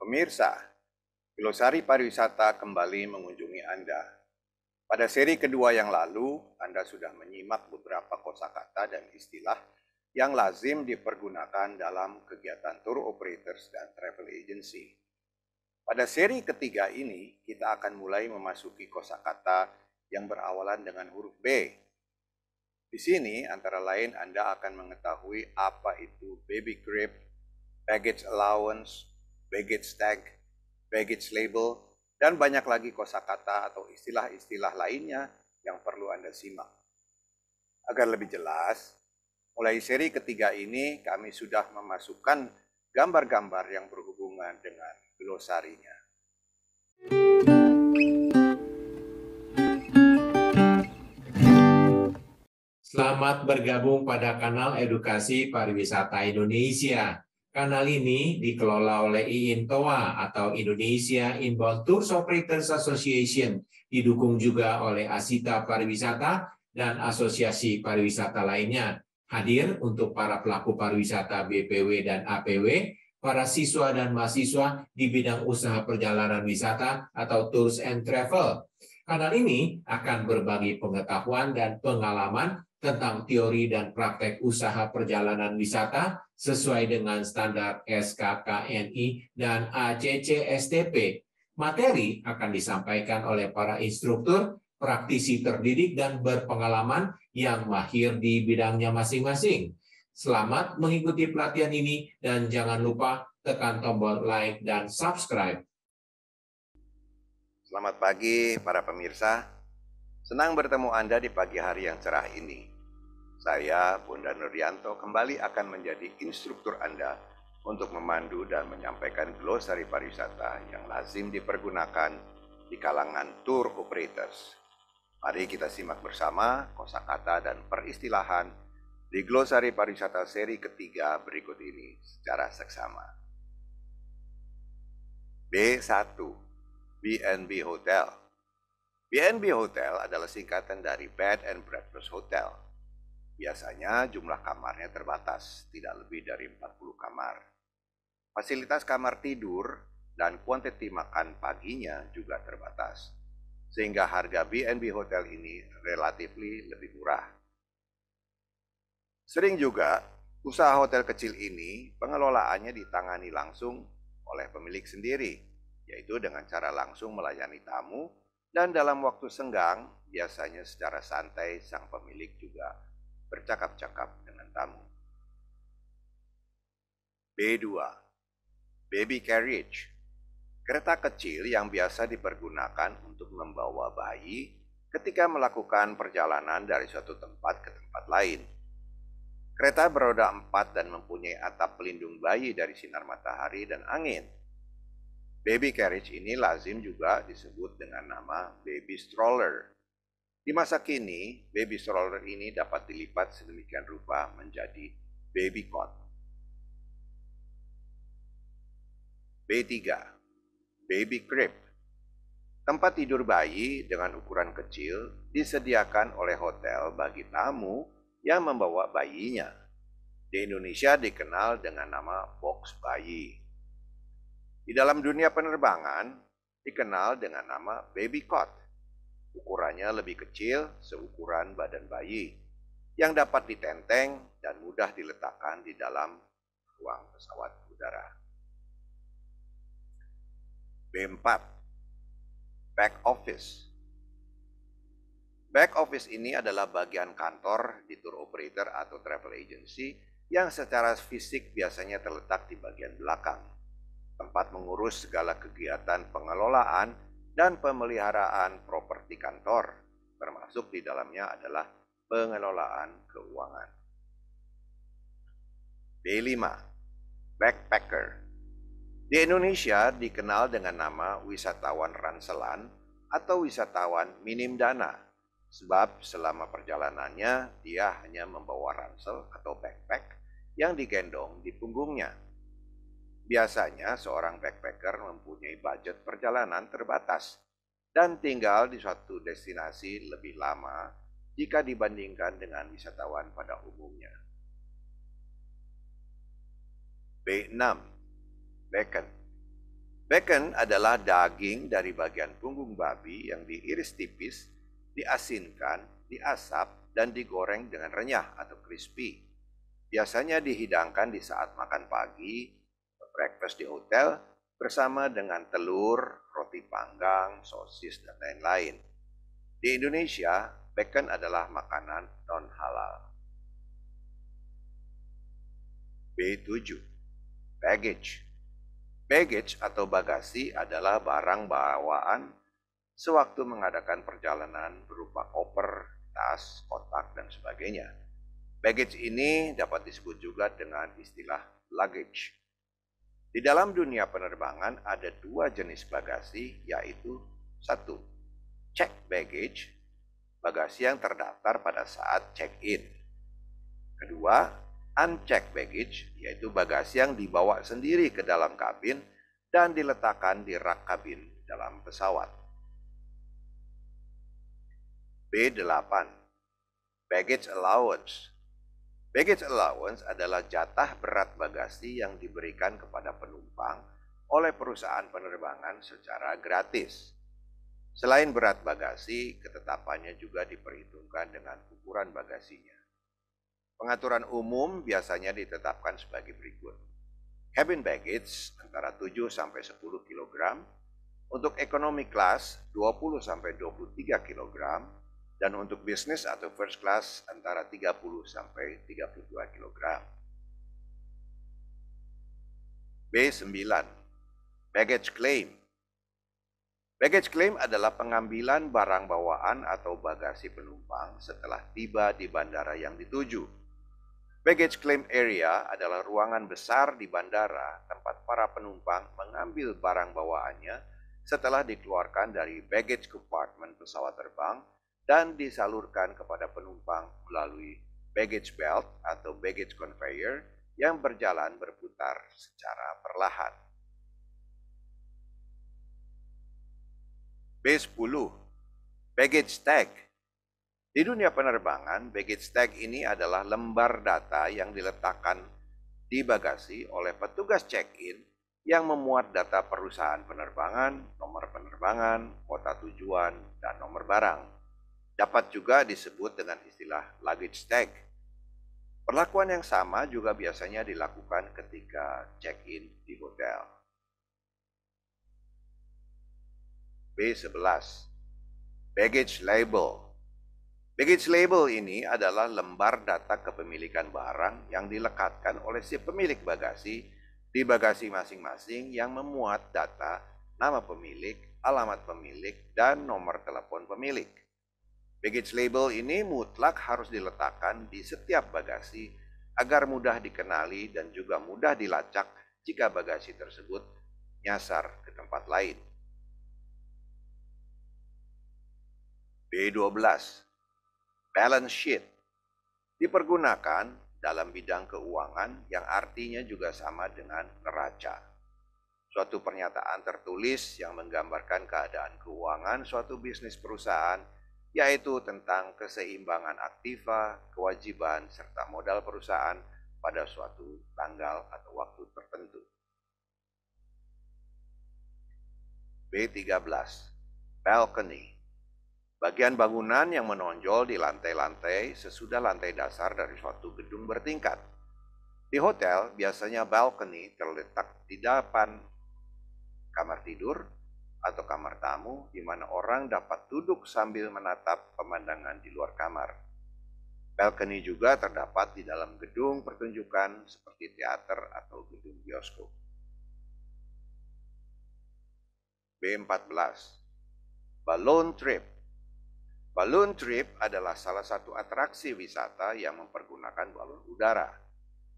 Pemirsa, Glosari Pariwisata kembali mengunjungi Anda. Pada seri kedua yang lalu, Anda sudah menyimak beberapa kosakata dan istilah yang lazim dipergunakan dalam kegiatan tour operators dan travel agency. Pada seri ketiga ini, kita akan mulai memasuki kosakata yang berawalan dengan huruf B. Di sini, antara lain Anda akan mengetahui apa itu baby crib, baggage allowance, baggage tag, baggage label, dan banyak lagi kosakata atau istilah-istilah lainnya yang perlu Anda simak. Agar lebih jelas, mulai seri ketiga ini kami sudah memasukkan gambar-gambar yang berhubungan dengan glosarinya. Selamat bergabung pada kanal Edukasi Pariwisata Indonesia. Kanal ini dikelola oleh IINTOA atau Indonesia Inbound Tours Operators Association, didukung juga oleh Asita Pariwisata dan asosiasi pariwisata lainnya. Hadir untuk para pelaku pariwisata BPW dan APW, para siswa dan mahasiswa di bidang usaha perjalanan wisata atau Tours and Travel. Kanal ini akan berbagi pengetahuan dan pengalaman tentang teori dan praktek usaha perjalanan wisata sesuai dengan standar SKKNI dan ACC/STP. Materi akan disampaikan oleh para instruktur, praktisi terdidik, dan berpengalaman yang mahir di bidangnya masing-masing. Selamat mengikuti pelatihan ini dan jangan lupa tekan tombol like dan subscribe. Selamat pagi para pemirsa. Senang bertemu Anda di pagi hari yang cerah ini. Saya, Bunda Nuryanto, kembali akan menjadi instruktur Anda untuk memandu dan menyampaikan glosari pariwisata yang lazim dipergunakan di kalangan tour operators. Mari kita simak bersama kosakata dan peristilahan di glosari pariwisata seri ketiga berikut ini secara seksama. B1. B&B Hotel. B&B Hotel adalah singkatan dari Bed and Breakfast Hotel. Biasanya jumlah kamarnya terbatas, tidak lebih dari 40 kamar. Fasilitas kamar tidur dan kuantiti makan paginya juga terbatas, sehingga harga B&B Hotel ini relatif lebih murah. Sering juga, usaha hotel kecil ini pengelolaannya ditangani langsung oleh pemilik sendiri, yaitu dengan cara langsung melayani tamu, dan dalam waktu senggang, biasanya secara santai sang pemilik juga bercakap-cakap dengan tamu. B2. Baby carriage. Kereta kecil yang biasa dipergunakan untuk membawa bayi ketika melakukan perjalanan dari suatu tempat ke tempat lain. Kereta beroda 4 dan mempunyai atap pelindung bayi dari sinar matahari dan angin. Baby carriage ini lazim juga disebut dengan nama baby stroller. Di masa kini, baby stroller ini dapat dilipat sedemikian rupa menjadi baby cot. B3. Baby crib. Tempat tidur bayi dengan ukuran kecil disediakan oleh hotel bagi tamu yang membawa bayinya. Di Indonesia dikenal dengan nama box bayi. Di dalam dunia penerbangan dikenal dengan nama baby cot. Ukurannya lebih kecil seukuran badan bayi yang dapat ditenteng dan mudah diletakkan di dalam ruang pesawat udara. B4. Back office. Back office ini adalah bagian kantor di tour operator atau travel agency yang secara fisik biasanya terletak di bagian belakang. Tempat mengurus segala kegiatan pengelolaan dan pemeliharaan properti kantor, termasuk di dalamnya adalah pengelolaan keuangan. B5. Backpacker. Di Indonesia dikenal dengan nama wisatawan ranselan atau wisatawan minim dana, sebab selama perjalanannya dia hanya membawa ransel atau backpack yang digendong di punggungnya. Biasanya seorang backpacker mempunyai budget perjalanan terbatas dan tinggal di suatu destinasi lebih lama jika dibandingkan dengan wisatawan pada umumnya. B6. Beacon. Bacon adalah daging dari bagian punggung babi yang diiris tipis, diasinkan, diasap, dan digoreng dengan renyah atau crispy. Biasanya dihidangkan di saat makan pagi, breakfast di hotel, bersama dengan telur, roti panggang, sosis, dan lain-lain. Di Indonesia, bacon adalah makanan non-halal. B7. Baggage. Baggage atau bagasi adalah barang bawaan sewaktu mengadakan perjalanan berupa koper, tas, kotak, dan sebagainya. Baggage ini dapat disebut juga dengan istilah luggage. Di dalam dunia penerbangan ada dua jenis bagasi, yaitu satu, checked baggage, bagasi yang terdaftar pada saat check-in. Kedua, unchecked baggage, yaitu bagasi yang dibawa sendiri ke dalam kabin dan diletakkan di rak kabin dalam pesawat. B8. Baggage allowance. Baggage allowance adalah jatah berat bagasi yang diberikan kepada penumpang oleh perusahaan penerbangan secara gratis. Selain berat bagasi, ketetapannya juga diperhitungkan dengan ukuran bagasinya. Pengaturan umum biasanya ditetapkan sebagai berikut. Cabin baggage antara 7 sampai 10 kg, untuk economy class 20 sampai 23 kg, dan untuk bisnis atau first class antara 30 sampai 32 kg. B9. Baggage claim. Baggage claim adalah pengambilan barang bawaan atau bagasi penumpang setelah tiba di bandara yang dituju. Baggage claim area adalah ruangan besar di bandara tempat para penumpang mengambil barang bawaannya setelah dikeluarkan dari baggage compartment pesawat terbang dan disalurkan kepada penumpang melalui baggage belt atau baggage conveyor yang berjalan berputar secara perlahan. B10. Baggage tag. Di dunia penerbangan, baggage tag ini adalah lembar data yang diletakkan di bagasi oleh petugas check-in yang memuat data perusahaan penerbangan, nomor penerbangan, kota tujuan, dan nomor barang. Dapat juga disebut dengan istilah luggage tag. Perlakuan yang sama juga biasanya dilakukan ketika check-in di hotel. B11. Baggage label. Baggage label ini adalah lembar data kepemilikan barang yang dilekatkan oleh si pemilik bagasi di bagasi masing-masing yang memuat data nama pemilik, alamat pemilik, dan nomor telepon pemilik. Baggage label ini mutlak harus diletakkan di setiap bagasi agar mudah dikenali dan juga mudah dilacak jika bagasi tersebut nyasar ke tempat lain. B12. Balance sheet dipergunakan dalam bidang keuangan yang artinya juga sama dengan neraca. Suatu pernyataan tertulis yang menggambarkan keadaan keuangan suatu bisnis perusahaan, yaitu tentang keseimbangan aktiva, kewajiban, serta modal perusahaan pada suatu tanggal atau waktu tertentu. B13. Balcony. Bagian bangunan yang menonjol di lantai-lantai sesudah lantai dasar dari suatu gedung bertingkat. Di hotel, biasanya balcony terletak di depan kamar tidur atau kamar tamu di mana orang dapat duduk sambil menatap pemandangan di luar kamar. Balcony juga terdapat di dalam gedung pertunjukan seperti teater atau gedung bioskop. B14. Balloon trip. Balloon trip adalah salah satu atraksi wisata yang mempergunakan balon udara.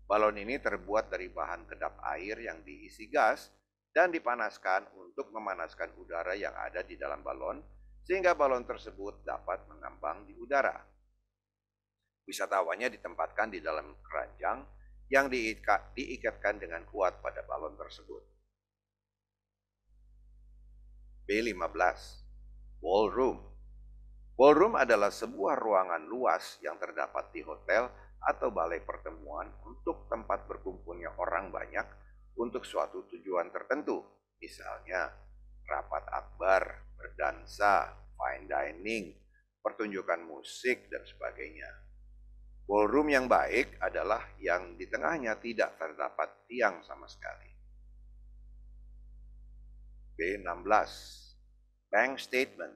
Balon ini terbuat dari bahan kedap air yang diisi gas dan dipanaskan untuk memanaskan udara yang ada di dalam balon, sehingga balon tersebut dapat mengambang di udara. Wisatawannya ditempatkan di dalam keranjang yang diikatkan dengan kuat pada balon tersebut. B15. Ballroom. Ballroom adalah sebuah ruangan luas yang terdapat di hotel atau balai pertemuan untuk tempat berkumpulnya orang banyak untuk suatu tujuan tertentu, Misalnya, rapat akbar, berdansa, fine dining, pertunjukan musik, dan sebagainya. Ballroom yang baik adalah yang di tengahnya tidak terdapat tiang sama sekali. B16. Bank statement.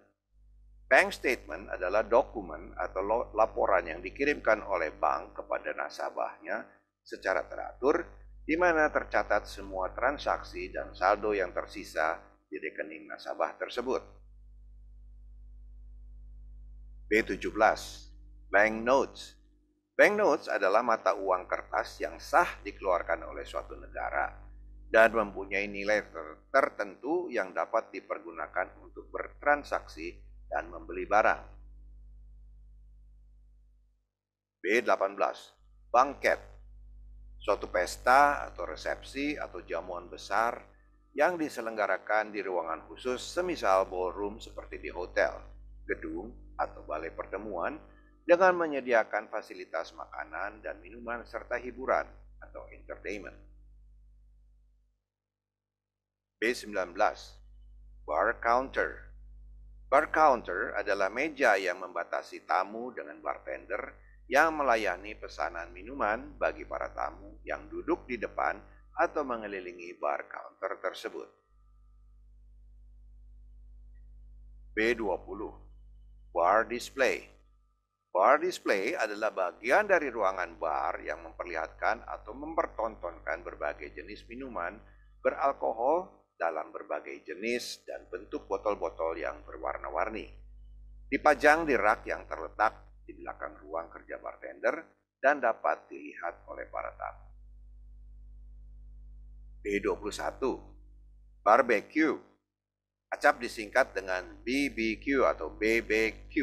Bank statement adalah dokumen atau laporan yang dikirimkan oleh bank kepada nasabahnya secara teratur, di mana tercatat semua transaksi dan saldo yang tersisa di rekening nasabah tersebut. B17. Bank notes. Bank notes adalah mata uang kertas yang sah dikeluarkan oleh suatu negara dan mempunyai nilai tertentu yang dapat dipergunakan untuk bertransaksi dan membeli barang. B18. Banquet. Suatu pesta atau resepsi atau jamuan besar yang diselenggarakan di ruangan khusus semisal ballroom seperti di hotel, gedung, atau balai pertemuan dengan menyediakan fasilitas makanan dan minuman serta hiburan atau entertainment. B19. Bar counter. Bar counter adalah meja yang membatasi tamu dengan bartender yang melayani pesanan minuman bagi para tamu yang duduk di depan atau mengelilingi bar counter tersebut. B20. Bar display. Bar display adalah bagian dari ruangan bar yang memperlihatkan atau mempertontonkan berbagai jenis minuman beralkohol dalam berbagai jenis dan bentuk botol-botol yang berwarna-warni. Dipajang di rak yang terletak di belakang ruang kerja bartender dan dapat dilihat oleh para tamu. B21. Barbecue. Acap disingkat dengan BBQ atau BBQ.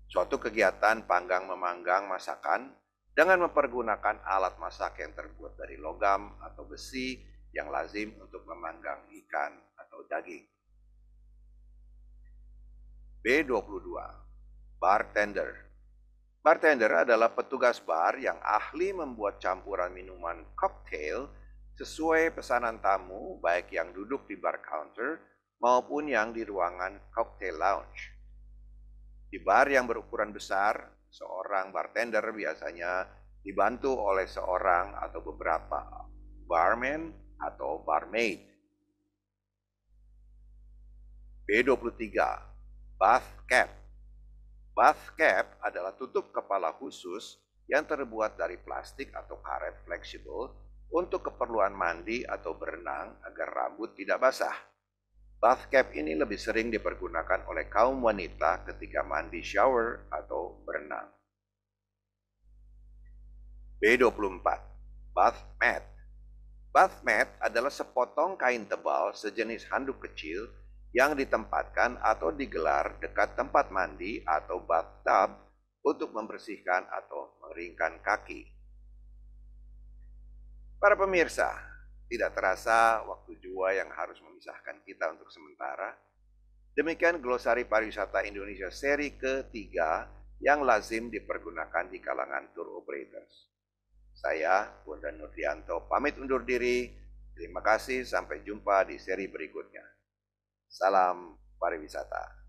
Suatu kegiatan panggang memanggang masakan dengan mempergunakan alat masak yang terbuat dari logam atau besi yang lazim untuk memanggang ikan atau daging. B22. Bartender. Bartender adalah petugas bar yang ahli membuat campuran minuman koktail sesuai pesanan tamu, baik yang duduk di bar counter maupun yang di ruangan cocktail lounge. Di bar yang berukuran besar, seorang bartender biasanya dibantu oleh seorang atau beberapa barman atau barmaid. B23. Bath cap. Bath cap adalah tutup kepala khusus yang terbuat dari plastik atau karet fleksibel untuk keperluan mandi atau berenang agar rambut tidak basah. Bath cap ini lebih sering dipergunakan oleh kaum wanita ketika mandi shower atau berenang. B24. Bath mat. Bath mat adalah sepotong kain tebal sejenis handuk kecil yang ditempatkan atau digelar dekat tempat mandi atau bathtub untuk membersihkan atau mengeringkan kaki. Para pemirsa, tidak terasa waktu jua yang harus memisahkan kita untuk sementara. Demikian glosari pariwisata Indonesia seri ketiga yang lazim dipergunakan di kalangan tour operators. Saya, Bondan Nurdianto, pamit undur diri. Terima kasih, sampai jumpa di seri berikutnya. Salam pariwisata.